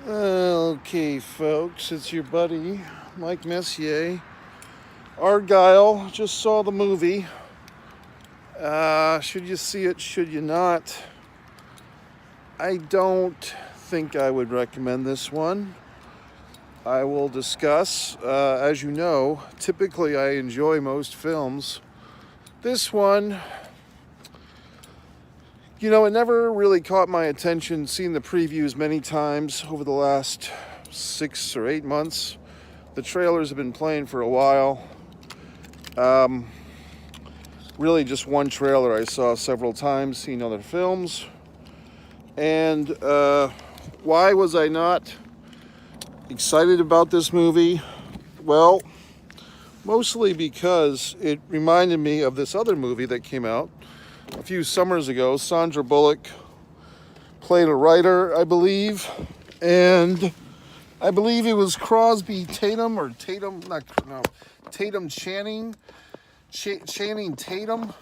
Okay, folks, it's your buddy, Mike Messier. Argyle, just saw the movie. Should you see it? Should you not? I don't think I would recommend this one. I will discuss. As you know, typically I enjoy most films. This one, it never really caught my attention. Seen the previews many times over the last 6 or 8 months. The trailers have been playing for a while. Really just one trailer I saw several times, seen other films. And why was I not excited about this movie? Well, mostly because it reminded me of this other movie that came out a few summers ago. Sandra Bullock played a writer, I believe, and I believe it was Crosby Tatum or Tatum, Tatum Channing Tatum.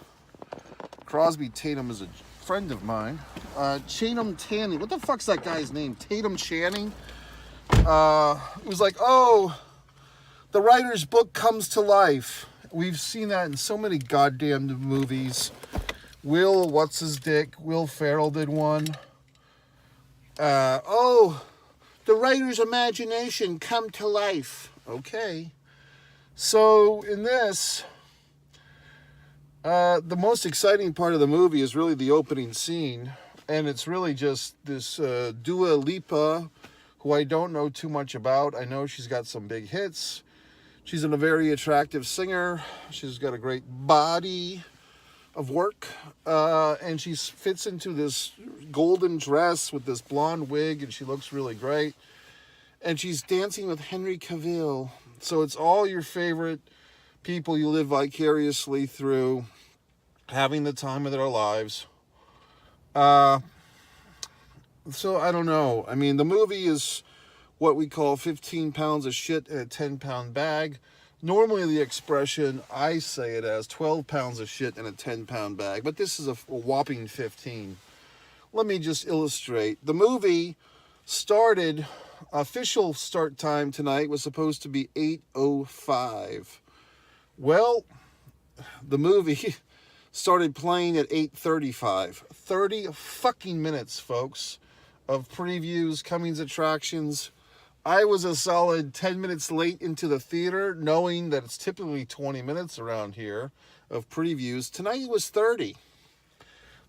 Crosby Tatum is a friend of mine. Channing Tanning. What the fuck's that guy's name? Tatum Channing. It was like, oh, the writer's book comes to life. We've seen that in so many goddamn movies. Will Ferrell did one. The writer's imagination come to life. Okay. So in this, the most exciting part of the movie is really the opening scene. And it's really just this Dua Lipa, who I don't know too much about. I know she's got some big hits. She's a very attractive singer. She's got a great body of work. And she fits into this golden dress with this blonde wig, and she looks really great. And she's dancing with Henry Cavill. So it's all your favorite people you live vicariously through, having the time of their lives. So I don't know. I mean, the movie is what we call 15 pounds of shit in a 10-pound bag. Normally the expression, I say it as 12 pounds of shit in a 10-pound bag, but this is a whopping 15. Let me just illustrate. The movie started, official start time tonight was supposed to be 8:05. Well, the movie started playing at 8:35. 30 fucking minutes, folks, of previews, comings, attractions. I was a solid 10 minutes late into the theater, knowing that it's typically 20 minutes around here of previews. Tonight it was 30.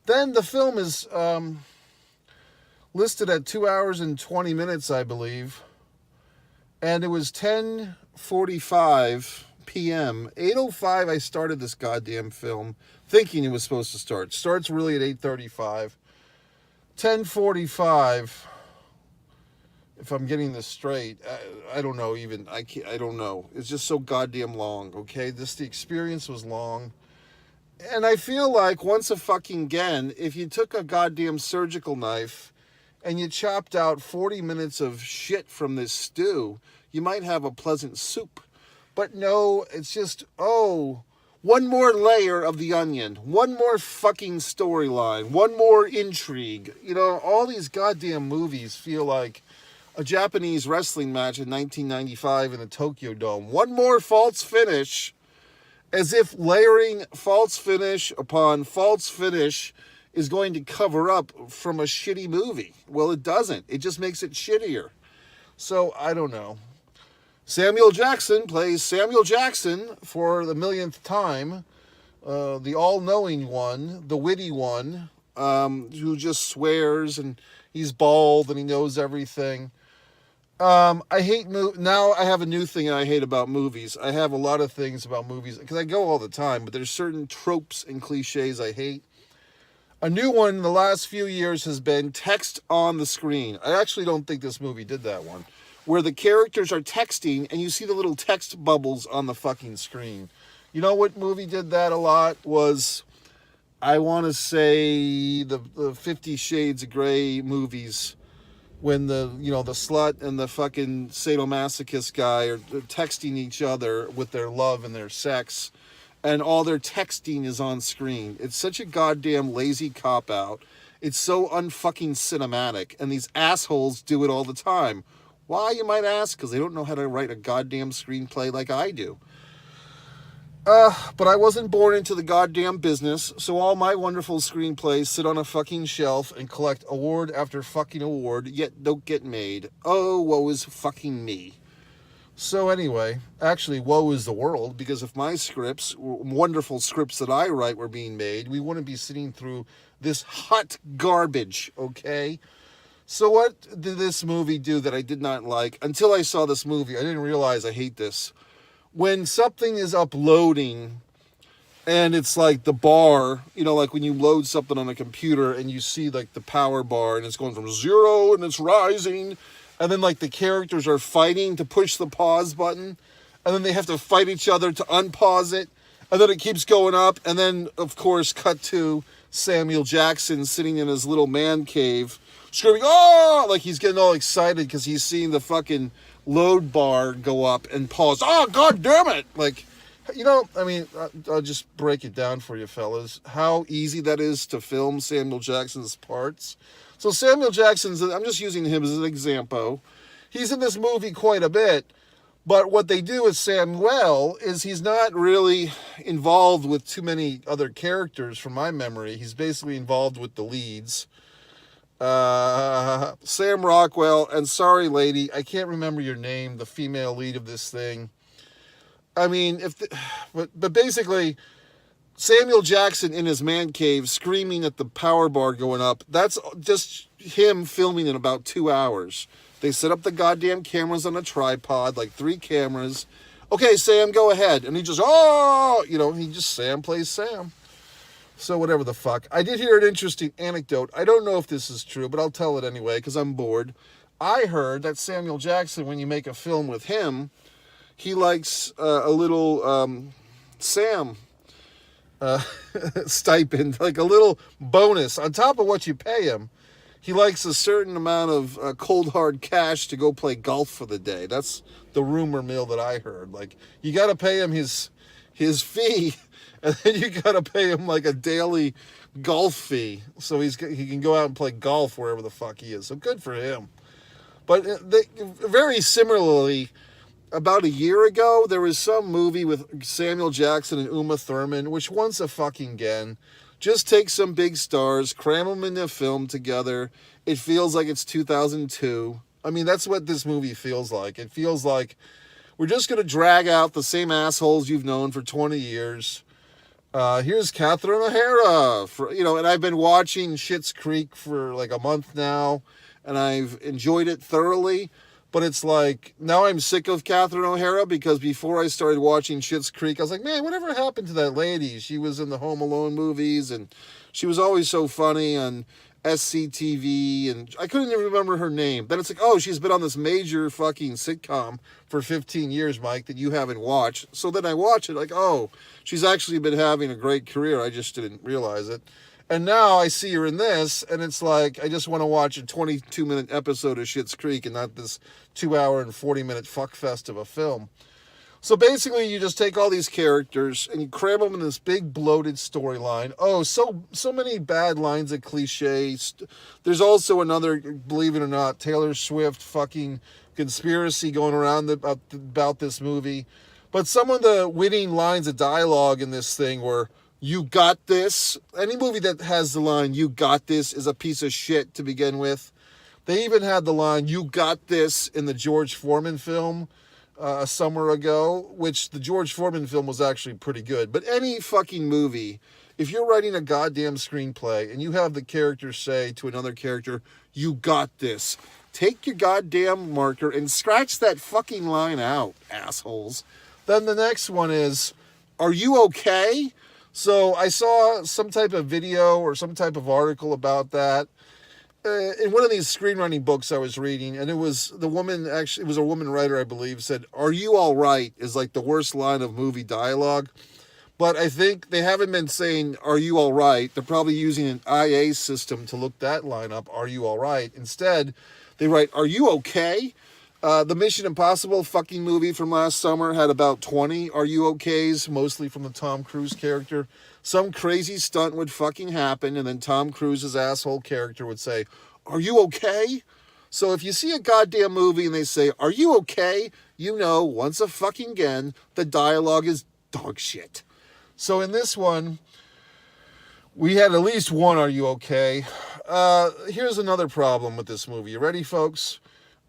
Then the film is listed at 2 hours and 20 minutes, I believe. And it was 10:45 p.m. 8:05 I started this goddamn film, thinking it was supposed to start. Starts really at 8:35. 10:45, if I'm getting this straight, I don't know even. I don't know. It's just so goddamn long, okay? The experience was long. And I feel like, once again, if you took a goddamn surgical knife and you chopped out 40 minutes of shit from this stew, you might have a pleasant soup. But no, it's just, one more layer of the onion, one more fucking storyline, one more intrigue. All these goddamn movies feel like a Japanese wrestling match in 1995 in the Tokyo Dome. One more false finish, as if layering false finish upon false finish is going to cover up from a shitty movie. Well, it doesn't. It just makes it shittier. So, I don't know. Samuel Jackson plays Samuel Jackson for the millionth time. The all-knowing one, the witty one, who just swears, and he's bald and he knows everything. Now I have a new thing I hate about movies. I have a lot of things about movies, because I go all the time, but there's certain tropes and cliches I hate. A new one in the last few years has been text on the screen. I actually don't think this movie did that one, where the characters are texting and you see the little text bubbles on the fucking screen. You know what movie did that a lot? Was, I want to say, the 50 Shades of Grey movies, when the slut and the fucking sadomasochist guy are texting each other with their love and their sex, and all their texting is on screen. It's such a goddamn lazy cop-out. It's so unfucking cinematic, and these assholes do it all the time. Why, you might ask? Because they don't know how to write a goddamn screenplay like I do. But I wasn't born into the goddamn business, so all my wonderful screenplays sit on a fucking shelf and collect award after fucking award, yet don't get made. Oh, woe is fucking me. So anyway, actually, woe is the world, because if my scripts, wonderful scripts that I write, were being made, we wouldn't be sitting through this hot garbage, okay? So what did this movie do that I did not like? Until I saw this movie, I didn't realize I hate this. When something is uploading and it's like the bar, you know, like when you load something on a computer and you see like the power bar and it's going from 0 and it's rising, and then like the characters are fighting to push the pause button, and then they have to fight each other to unpause it, and then it keeps going up, and then of course cut to Samuel Jackson sitting in his little man cave screaming, oh, like he's getting all excited because he's seeing the fucking load bar go up and pause. Oh, god damn it. Like, you know, I mean, I'll just break it down for you fellas, how easy that is to film Samuel Jackson's parts. So Samuel Jackson's, I'm just using him as an example. He's in this movie quite a bit, but what they do with Samuel is he's not really involved with too many other characters from my memory. He's basically involved with the leads. Sam Rockwell, and sorry lady, I can't remember your name, the female lead of this thing. I mean, but basically, Samuel Jackson in his man cave screaming at the power bar going up, that's just him filming in about 2 hours. They set up the goddamn cameras on a tripod, like 3 cameras. Okay, Sam, go ahead. And he just, oh, you know, Sam plays Sam. So whatever the fuck. I did hear an interesting anecdote. I don't know if this is true, but I'll tell it anyway because I'm bored. I heard that Samuel Jackson, when you make a film with him, he likes a little Sam stipend, like a little bonus on top of what you pay him. He likes a certain amount of cold hard cash to go play golf for the day. That's the rumor mill that I heard. Like, you got to pay him his fee, and then you got to pay him like a daily golf fee, so he can go out and play golf wherever the fuck he is. So good for him. But very similarly, about a year ago, there was some movie with Samuel Jackson and Uma Thurman, which once a fucking again, just take some big stars, cram them in a film together. It feels like it's 2002. I mean, that's what this movie feels like. It feels like we're just going to drag out the same assholes you've known for 20 years. Here's Catherine O'Hara, and I've been watching Schitt's Creek for like a month now, and I've enjoyed it thoroughly. But it's like, now I'm sick of Catherine O'Hara, because before I started watching Schitt's Creek, I was like, man, whatever happened to that lady? She was in the Home Alone movies, and she was always so funny on SCTV, and I couldn't even remember her name. Then it's like, oh, she's been on this major fucking sitcom for 15 years, Mike, that you haven't watched. So then I watch it, like, oh, she's actually been having a great career. I just didn't realize it. And now I see her in this, and it's like, I just want to watch a 22-minute episode of Schitt's Creek and not this 2-hour and 40-minute fuckfest of a film. So basically, you just take all these characters and you cram them in this big bloated storyline. Oh, so many bad lines of cliches. There's also another, believe it or not, Taylor Swift fucking conspiracy going around about this movie. But some of the winning lines of dialogue in this thing were, you got this. Any movie that has the line, you got this, is a piece of shit to begin with. They even had the line, you got this, in the George Foreman film a summer ago, which the George Foreman film was actually pretty good. But any fucking movie, if you're writing a goddamn screenplay and you have the character say to another character, you got this, take your goddamn marker and scratch that fucking line out, assholes. Then the next one is, are you okay? So I saw some type of video or some type of article about that in one of these screenwriting books I was reading, and it was a woman writer, I believe, said, are you all right, is like the worst line of movie dialogue. But I think they haven't been saying, are you all right? They're probably using an IA system to look that line up, are you all right? Instead, they write, are you okay? The Mission Impossible fucking movie from last summer had about 20 are you okays, mostly from the Tom Cruise character. some crazy stunt would fucking happen, and then Tom Cruise's asshole character would say, "Are you okay?" So if you see a goddamn movie and they say, "Are you okay?" you know, once a fucking again, the dialogue is dog shit. So in this one, we had at least one "Are you okay?" Here's another problem with this movie. You ready, folks?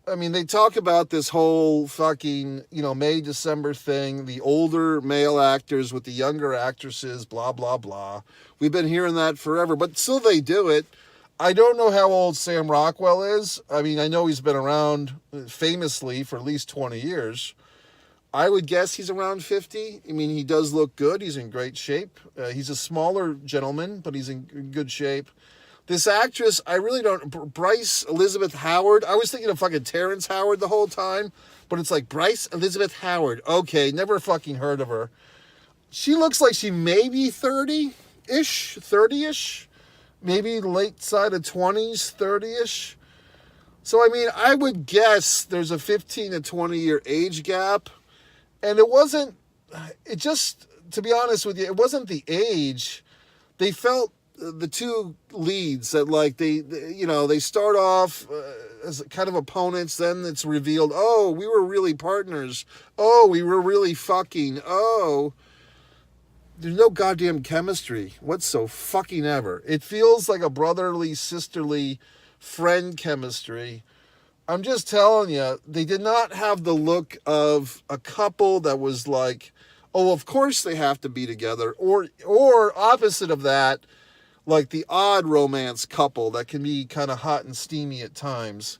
I mean, they talk about this whole fucking, May, December thing, the older male actors with the younger actresses, blah, blah, blah. We've been hearing that forever, but still they do it. I don't know how old Sam Rockwell is. I mean, I know he's been around famously for at least 20 years. I would guess he's around 50. I mean, he does look good. He's in great shape. He's a smaller gentleman, but he's in good shape. This actress, I really don't... Bryce Elizabeth Howard. I was thinking of fucking Terrence Howard the whole time, but it's like Bryce Elizabeth Howard. Okay, never fucking heard of her. She looks like she may be 30-ish, 30-ish. Maybe late side of 20s, 30-ish. So, I mean, I would guess there's a 15 to 20 year age gap. And it just, to be honest with you, it wasn't the age. They felt, the two leads, that like they start off as kind of opponents, then it's revealed, oh, we were really partners. Oh, we were really fucking. Oh, there's no goddamn chemistry whatsoever. It feels like a brotherly, sisterly, friend chemistry. I'm just telling you, they did not have the look of a couple that was like, oh, of course they have to be together, or opposite of that, like the odd romance couple that can be kind of hot and steamy at times.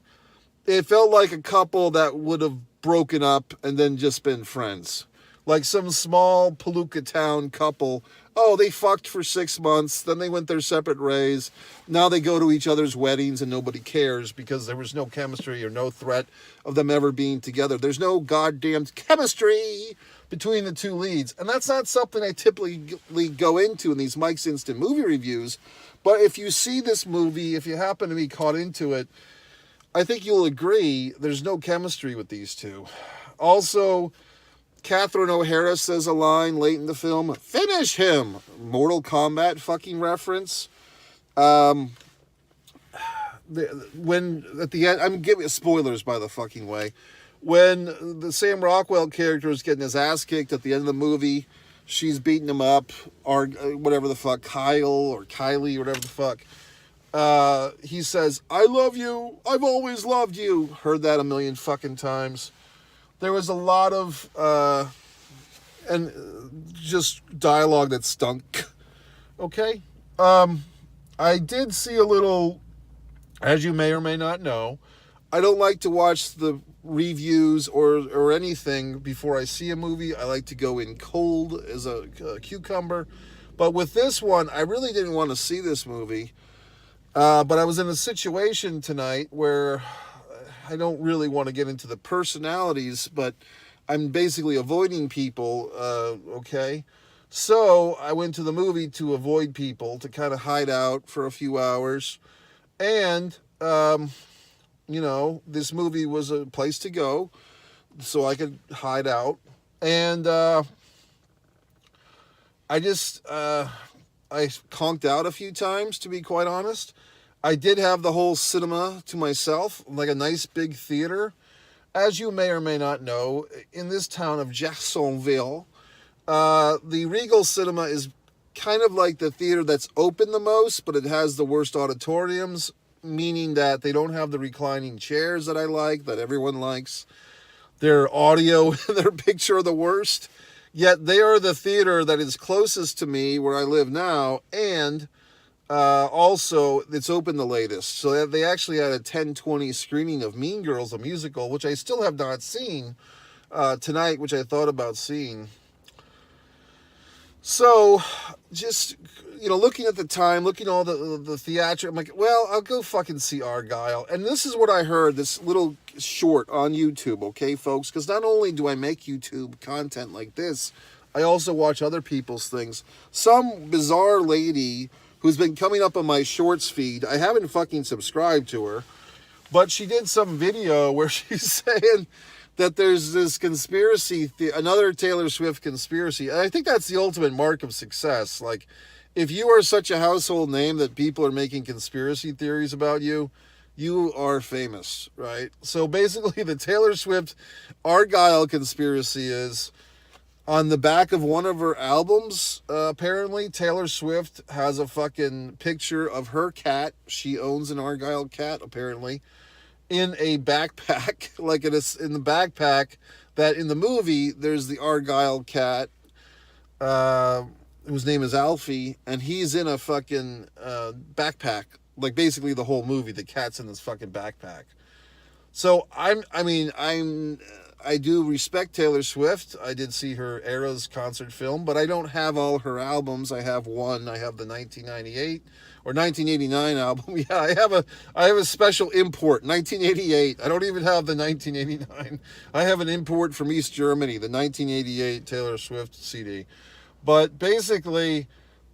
It felt like a couple that would have broken up and then just been friends. Like some small Palooka town couple. Oh, they fucked for 6 months, then they went their separate ways. Now they go to each other's weddings and nobody cares because there was no chemistry or no threat of them ever being together. There's no goddamn chemistry between the two leads. And that's not something I typically go into in these Mike's Instant Movie Reviews. But if you see this movie, if you happen to be caught into it, I think you'll agree there's no chemistry with these two. Also, Catherine O'Hara says a line late in the film, "Finish him!" Mortal Kombat fucking reference. When at the end, I'm giving spoilers by the fucking way. When the Sam Rockwell character is getting his ass kicked at the end of the movie, she's beating him up, or whatever the fuck, Kyle or Kylie, whatever the fuck. He says, "I love you. I've always loved you." Heard that a million fucking times. There was a lot of and just dialogue that stunk. Okay? I did see a little, as you may or may not know, I don't like to watch the reviews or anything before I see a movie. I like to go in cold as a cucumber. But with this one, I really didn't want to see this movie. But I was in a situation tonight where I don't really want to get into the personalities, but I'm basically avoiding people, okay? So I went to the movie to avoid people, to kind of hide out for a few hours. And, this movie was a place to go so I could hide out. And I conked out a few times, to be quite honest. I did have the whole cinema to myself, like a nice big theater. As you may or may not know, in this town of Jacksonville, the Regal Cinema is kind of like the theater that's open the most, but it has the worst auditoriums, meaning that they don't have the reclining chairs that I like, that everyone likes. Their audio, their picture are the worst. Yet they are the theater that is closest to me where I live now, and also it's open the latest. So they actually had a 10:20 screening of Mean Girls, a musical, which I still have not seen tonight, which I thought about seeing. So just, looking at the time, looking at all the theatrical, I'm like, well, I'll go fucking see Argyle. And this is what I heard, this little short on YouTube, okay, folks? Because not only do I make YouTube content like this, I also watch other people's things. Some bizarre lady who's been coming up on my shorts feed, I haven't fucking subscribed to her, but she did some video where she's saying that there's this conspiracy, another Taylor Swift conspiracy. And I think that's the ultimate mark of success. Like, if you are such a household name that people are making conspiracy theories about you, you are famous, right? So basically, the Taylor Swift ARGYLLE conspiracy is on the back of one of her albums. Apparently, Taylor Swift has a fucking picture of her cat. She owns an ARGYLLE cat, apparently, in a backpack, like in the backpack that in the movie, there's the ARGYLLE cat, whose name is Alfie, and he's in a fucking backpack. Like, basically the whole movie, the cat's in this fucking backpack. So I do respect Taylor Swift. I did see her Eras concert film, but I don't have all her albums. I have one. I have the 1998 or 1989 album. Yeah, I have a special import, 1988. I don't even have the 1989. I have an import from East Germany, the 1988 Taylor Swift CD. But basically,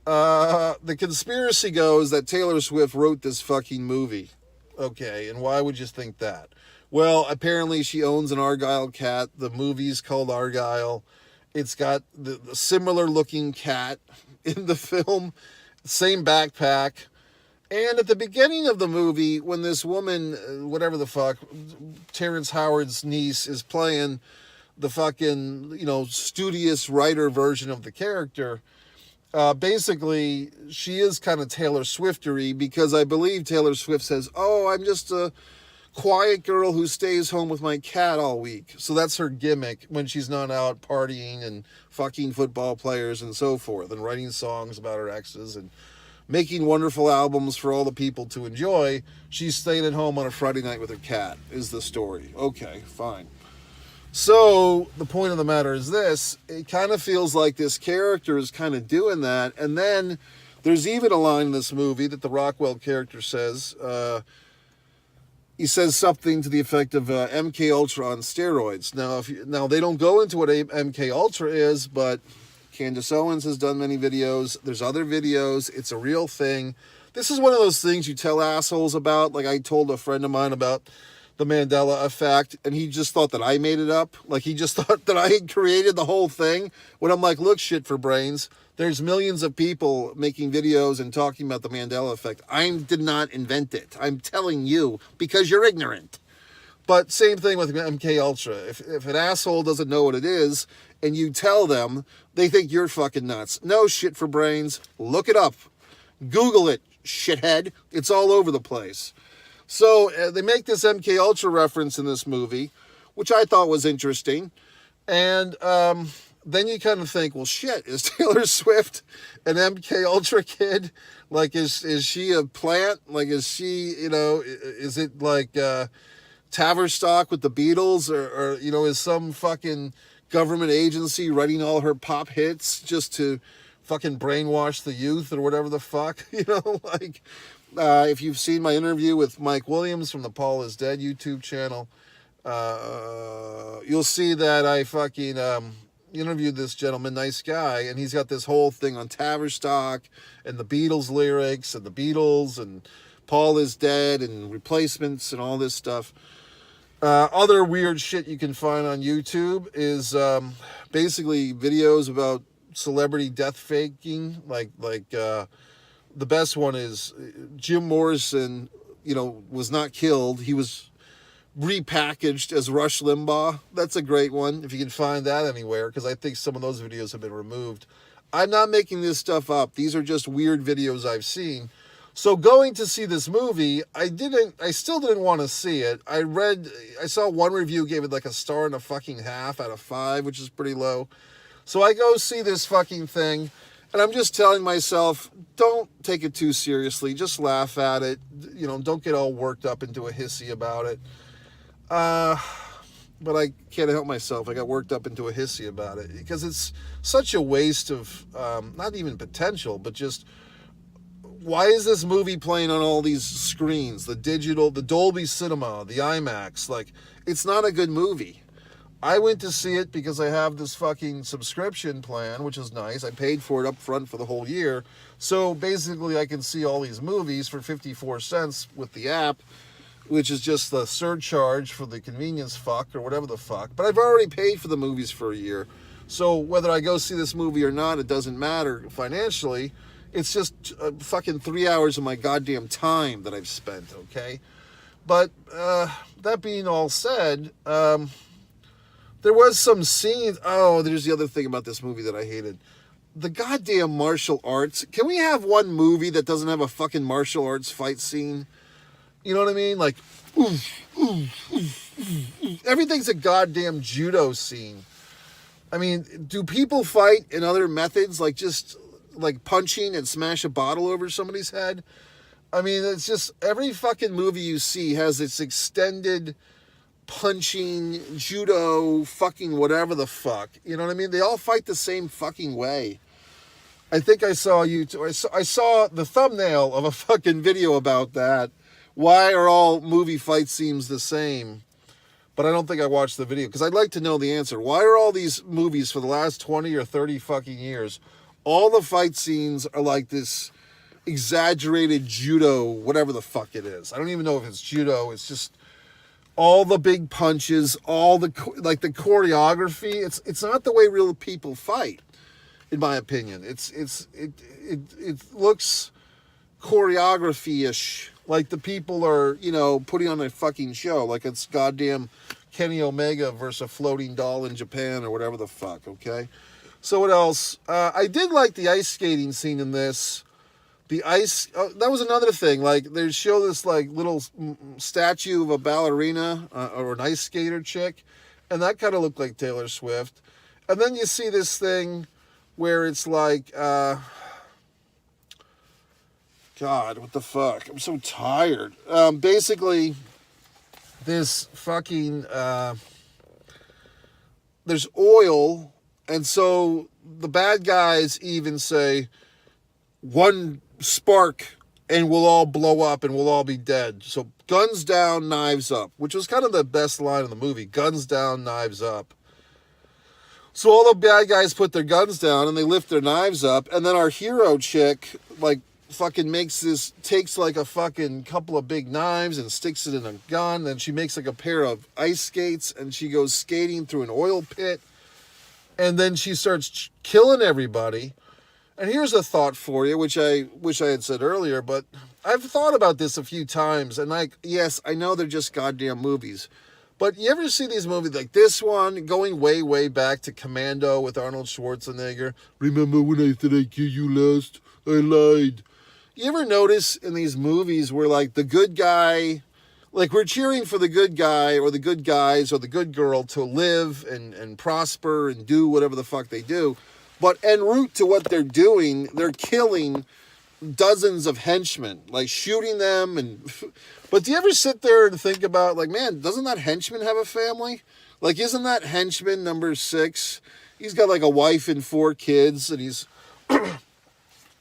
the conspiracy goes that Taylor Swift wrote this fucking movie. Okay, and why would you think that? Well, apparently she owns an ARGYLLE cat. The movie's called ARGYLLE. It's got the similar looking cat in the film, same backpack. And at the beginning of the movie, when this woman, whatever the fuck, Terrence Howard's niece, is playing the fucking, studious writer version of the character, basically, she is kind of Taylor Swiftery, because I believe Taylor Swift says, "Oh, I'm just a quiet girl who stays home with my cat all week." So that's her gimmick when she's not out partying and fucking football players and so forth, and writing songs about her exes and making wonderful albums for all the people to enjoy. She's staying at home on a Friday night with her cat, is the story. Okay, fine. So the point of the matter is this: it kind of feels like this character is kind of doing that. And then there's even a line in this movie that the Rockwell character says. He says something to the effect of MK Ultra on steroids. Now they don't go into what MK Ultra is, but Candace Owens has done many videos. There's other videos. It's a real thing. This is one of those things you tell assholes about. Like, I told a friend of mine about the Mandela effect, and he just thought that I made it up. Like, he just thought that I had created the whole thing. When I'm like, look, shit for brains, there's millions of people making videos and talking about the Mandela effect. I did not invent it. I'm telling you because you're ignorant. But same thing with MK Ultra. If an asshole doesn't know what it is and you tell them, they think you're fucking nuts. No, shit for brains. Look it up. Google it, shithead. It's all over the place. So they make this MK Ultra reference in this movie, which I thought was interesting. And then you kind of think, well, shit, is Taylor Swift an MK Ultra kid? Like, is she a plant? Like, is she, is it like Tavistock with the Beatles? Or is some fucking government agency writing all her pop hits just to fucking brainwash the youth or whatever the fuck? If you've seen my interview with Mike Williams from the Paul is Dead YouTube channel, you'll see that I fucking interviewed this gentleman, nice guy, and he's got this whole thing on Tavistock and the Beatles lyrics and the Beatles and Paul is Dead and replacements and all this stuff. Other weird shit you can find on YouTube is basically videos about celebrity death faking, like the best one is Jim Morrison, was not killed. He was repackaged as Rush Limbaugh. That's a great one, if you can find that anywhere, because I think some of those videos have been removed. I'm not making this stuff up. These are just weird videos I've seen. So going to see this movie, I still didn't want to see it. I saw one review gave it like a 1.5 stars out of 5, which is pretty low. So I go see this fucking thing, and I'm just telling myself, don't take it too seriously. Just laugh at it. Don't get all worked up into a hissy about it. But I can't help myself. I got worked up into a hissy about it because it's such a waste of, not even potential, but just, why is this movie playing on all these screens? The digital, the Dolby Cinema, the IMAX. Like, it's not a good movie. I went to see it because I have this fucking subscription plan, which is nice. I paid for it up front for the whole year. So basically I can see all these movies for 54 cents with the app. which is just the surcharge for the convenience fuck or whatever the fuck. But I've already paid for the movies for a year. So whether I go see this movie or not, it doesn't matter financially. It's just fucking 3 hours of my goddamn time that I've spent, okay? But that being all said, there was some scenes. Oh, there's the other thing about this movie that I hated. The goddamn martial arts. Can we have one movie that doesn't have a fucking martial arts fight scene? You know what I mean? Like, oof, oof, oof, oof, oof. Everything's a goddamn judo scene. I mean, do people fight in other methods, like just like punching and smash a bottle over somebody's head? I mean, it's just every fucking movie you see has its extended punching, judo, fucking whatever the fuck. You know what I mean? They all fight the same fucking way. I think I saw I saw the thumbnail of a fucking video about that. Why are all movie fight scenes the same? But I don't think I watched the video because I'd like to know the answer. Why are all these movies for the last 20 or 30 fucking years, all the fight scenes are like this exaggerated judo, whatever the fuck it is. I don't even know if it's judo. It's just all the big punches, all the like the choreography. It's not the way real people fight, in my opinion. It looks choreography-ish, like the people are, you know, putting on a fucking show, like it's goddamn Kenny Omega versus a floating doll in Japan or whatever the fuck. Okay, so what else? I did like the ice skating scene in this. The ice, that was another thing. Like, they show this, like, little statue of a ballerina or an ice skater chick, and that kind of looked like Taylor Swift. And then you see this thing where it's like, God, what the fuck? I'm so tired. Basically, this fucking, there's oil, and so the bad guys even say, one spark and we'll all blow up and we'll all be dead. So guns down, knives up, which was kind of the best line of the movie. Guns down, knives up. So all the bad guys put their guns down and they lift their knives up, and then our hero chick like fucking takes like a fucking couple of big knives and sticks it in a gun, and she makes like a pair of ice skates and she goes skating through an oil pit, and then she starts killing everybody. And here's a thought for you, which I wish I had said earlier, but I've thought about this a few times, and like, yes, I know they're just goddamn movies, but you ever see these movies like this one, going way, way back to Commando with Arnold Schwarzenegger? Remember when I said I'd kill you last? I lied. You ever notice in these movies where like the good guy, like we're cheering for the good guy or the good guys or the good girl to live and prosper and do whatever the fuck they do, but en route to what they're doing, they're killing dozens of henchmen, like shooting them. But do you ever sit there and think about, like, man, doesn't that henchman have a family? Like, isn't that henchman number 6? He's got like a wife and 4 kids, and he's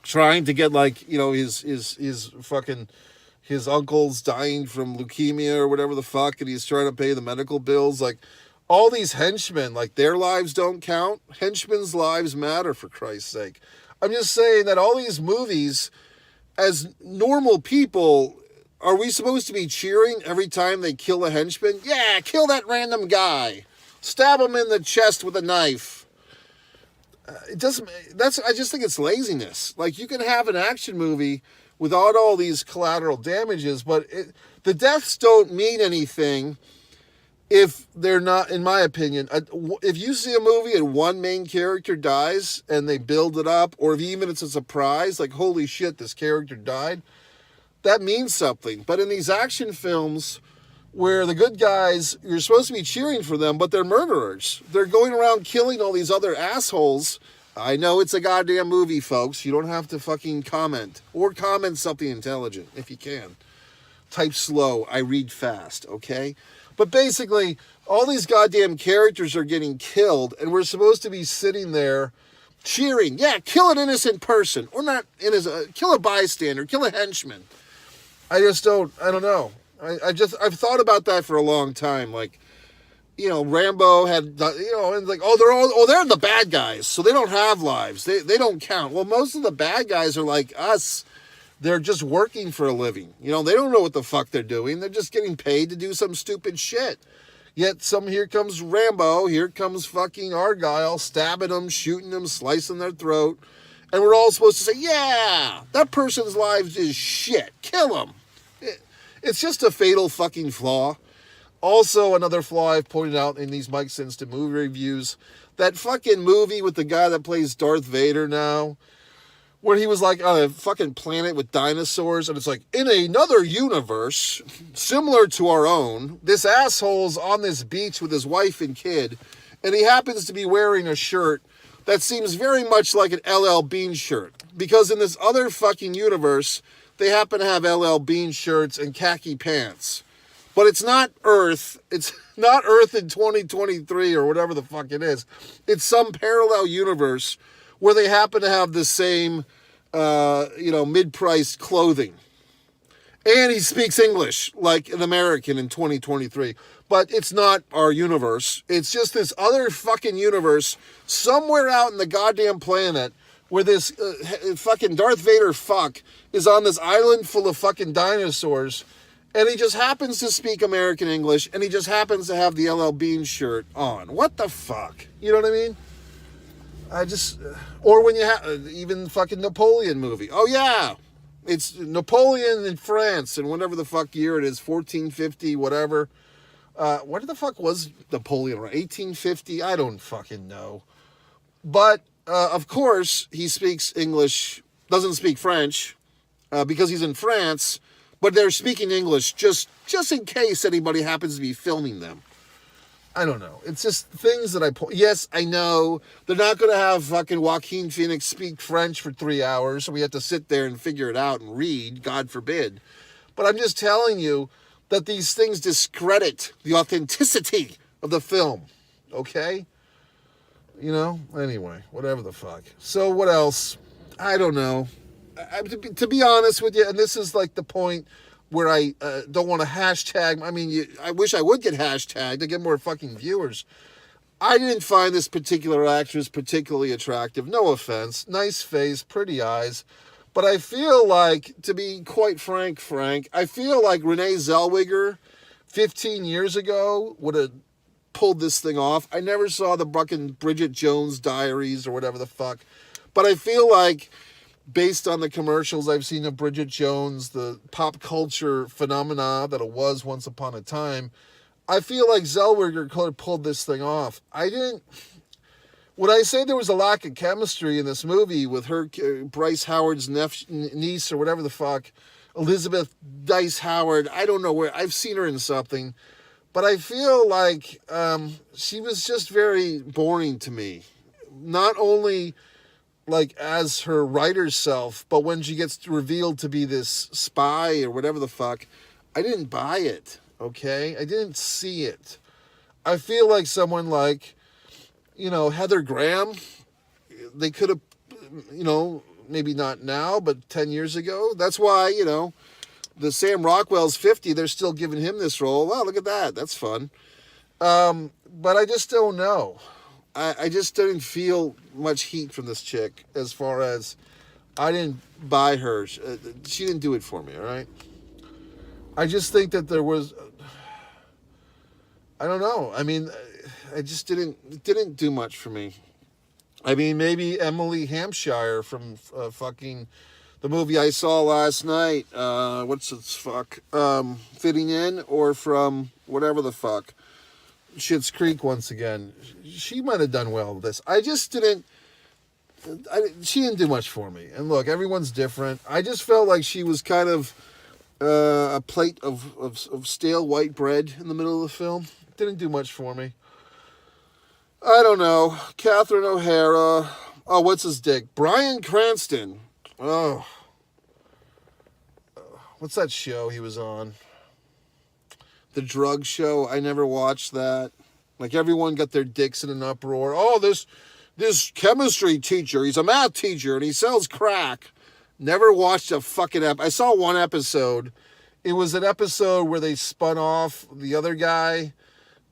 trying to get, like, you know, his fucking, his uncle's dying from leukemia or whatever the fuck, and he's trying to pay the medical bills. Like, all these henchmen, like, their lives don't count. Henchmen's lives matter, for Christ's sake. I'm just saying that all these movies, as normal people, are we supposed to be cheering every time they kill a henchman? Yeah, kill that random guy. Stab him in the chest with a knife. I just think it's laziness. Like, you can have an action movie without all these collateral damages, but the deaths don't mean anything if they're not, in my opinion. If you see a movie and one main character dies and they build it up, or if even it's a surprise, like, holy shit, this character died, that means something. But in these action films where the good guys, you're supposed to be cheering for them, but they're murderers. They're going around killing all these other assholes. I know it's a goddamn movie, folks. You don't have to fucking comment. Or comment something intelligent, if you can. Type slow. I read fast, okay? But basically, all these goddamn characters are getting killed, and we're supposed to be sitting there cheering. Yeah, kill an innocent person. Or not innocent. Kill a bystander. Kill a henchman. I don't know. I've thought about that for a long time. Like, you know, Rambo had, you know, and like, they're the bad guys, so they don't have lives. They don't count. Well, most of the bad guys are like us, they're just working for a living. You know, they don't know what the fuck they're doing. They're just getting paid to do some stupid shit. Yet here comes Rambo, here comes fucking Argyle, stabbing them, shooting them, slicing their throat. And we're all supposed to say, yeah, that person's lives is shit. Kill him. It's just a fatal fucking flaw. Also, another flaw I've pointed out in these Mike Sinston movie reviews, that fucking movie with the guy that plays Darth Vader now, where he was like on a fucking planet with dinosaurs, and it's like, in another universe, similar to our own, this asshole's on this beach with his wife and kid, and he happens to be wearing a shirt that seems very much like an LL Bean shirt. Because in this other fucking universe, they happen to have LL Bean shirts and khaki pants. But it's not Earth. It's not Earth in 2023 or whatever the fuck it is. It's some parallel universe where they happen to have the same, mid-priced clothing. And he speaks English like an American in 2023. But it's not our universe. It's just this other fucking universe somewhere out in the goddamn planet where this fucking Darth Vader fuck is on this island full of fucking dinosaurs. And he just happens to speak American English, and he just happens to have the LL Bean shirt on. What the fuck? You know what I mean? Or when you have, even fucking Napoleon movie. Oh yeah, it's Napoleon in France, and whatever the fuck year it is, 1450, whatever. What the fuck was Napoleon, 1850? I don't fucking know. But, of course, he speaks English, doesn't speak French, because he's in France, but they're speaking English just in case anybody happens to be filming them. I don't know. It's just things that yes, I know they're not going to have fucking Joaquin Phoenix speak French for 3 hours, so we have to sit there and figure it out and read, God forbid. But I'm just telling you that these things discredit the authenticity of the film. Okay? You know? Anyway, whatever the fuck. So what else? I don't know. To be honest with you, and this is like the point where I don't want to hashtag. I mean, I wish I would get hashtagged to get more fucking viewers. I didn't find this particular actress particularly attractive. No offense. Nice face, pretty eyes. But I feel like, to be quite frank, I feel like Renee Zellweger 15 years ago would have pulled this thing off. I never saw the fucking Bridget Jones Diaries or whatever the fuck. But I feel like, based on the commercials I've seen of Bridget Jones, the pop culture phenomena that it was once upon a time, I feel like Zellweger could have pulled this thing off. Would I say there was a lack of chemistry in this movie with her, Bryce Howard's niece or whatever the fuck, Elizabeth Dice Howard? I don't know where. I've seen her in something. But I feel like she was just very boring to me. Not only like as her writer's self, but when she gets revealed to be this spy or whatever the fuck, I didn't buy it, okay? I didn't see it. I feel like someone like, Heather Graham, they could have, maybe not now, but 10 years ago. That's why, the Sam Rockwell's 50, they're still giving him this role. Wow, look at that. That's fun. But I just don't know. I just didn't feel much heat from this chick as far as I didn't buy her. She didn't do it for me, all right? I just think that there was, I don't know. I mean, I just didn't do much for me. I mean, maybe Emily Hampshire from fucking the movie I saw last night, Fitting In, or from whatever the fuck, Schitt's Creek once again. She might have done well with this. She didn't do much for me. And look, everyone's different. I just felt like she was kind of a plate of stale white bread in the middle of the film. Didn't do much for me. I don't know. Catherine O'Hara. Oh, what's his dick? Bryan Cranston. Oh. What's that show he was on? The drug show. I never watched that. Like, everyone got their dicks in an uproar. Oh, this chemistry teacher, he's a math teacher, and he sells crack. Never watched a fucking I saw one episode. It was an episode where they spun off the other guy,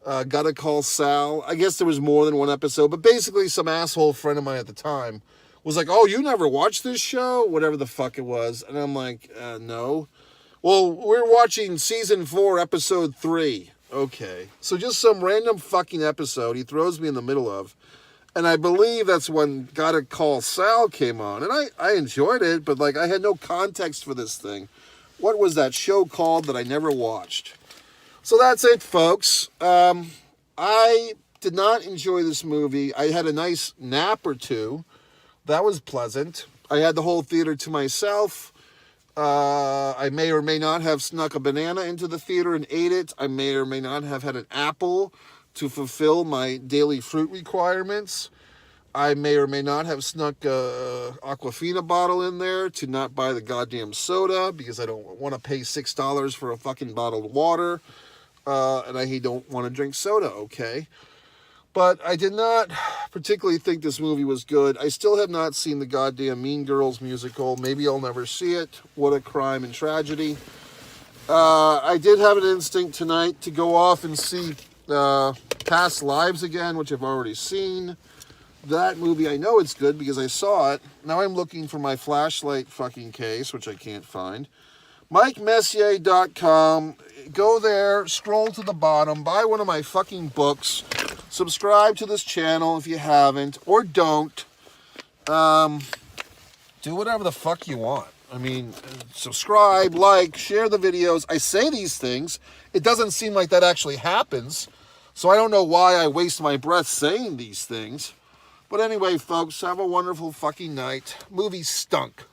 Gotta Call Sal. I guess there was more than one episode, but basically some asshole friend of mine at the time was like, oh, you never watched this show? Whatever the fuck it was. And I'm like, no. Well, we're watching season 4, episode 3. Okay. So just some random fucking episode he throws me in the middle of. And I believe that's when Gotta Call Sal came on. And I enjoyed it, but like I had no context for this thing. What was that show called that I never watched? So that's it, folks. I did not enjoy this movie. I had a nice nap or two. That was pleasant. I had the whole theater to myself. I may or may not have snuck a banana into the theater and ate it. I may or may not have had an apple to fulfill my daily fruit requirements. I may or may not have snuck a Aquafina bottle in there to not buy the goddamn soda because I don't want to pay $6 for a fucking bottled water. And I don't want to drink soda, okay? But I did not particularly think this movie was good. I still have not seen the goddamn Mean Girls musical. Maybe I'll never see it. What a crime and tragedy. I did have an instinct tonight to go off and see Past Lives again, which I've already seen. That movie, I know it's good because I saw it. Now I'm looking for my flashlight fucking case, which I can't find. MikeMessier.com. Go there, scroll to the bottom, buy one of my fucking books, subscribe to this channel if you haven't, or don't. Do whatever the fuck you want. I mean, subscribe, like, share the videos. I say these things. It doesn't seem like that actually happens. So I don't know why I waste my breath saying these things. But anyway, folks, have a wonderful fucking night. Movie stunk.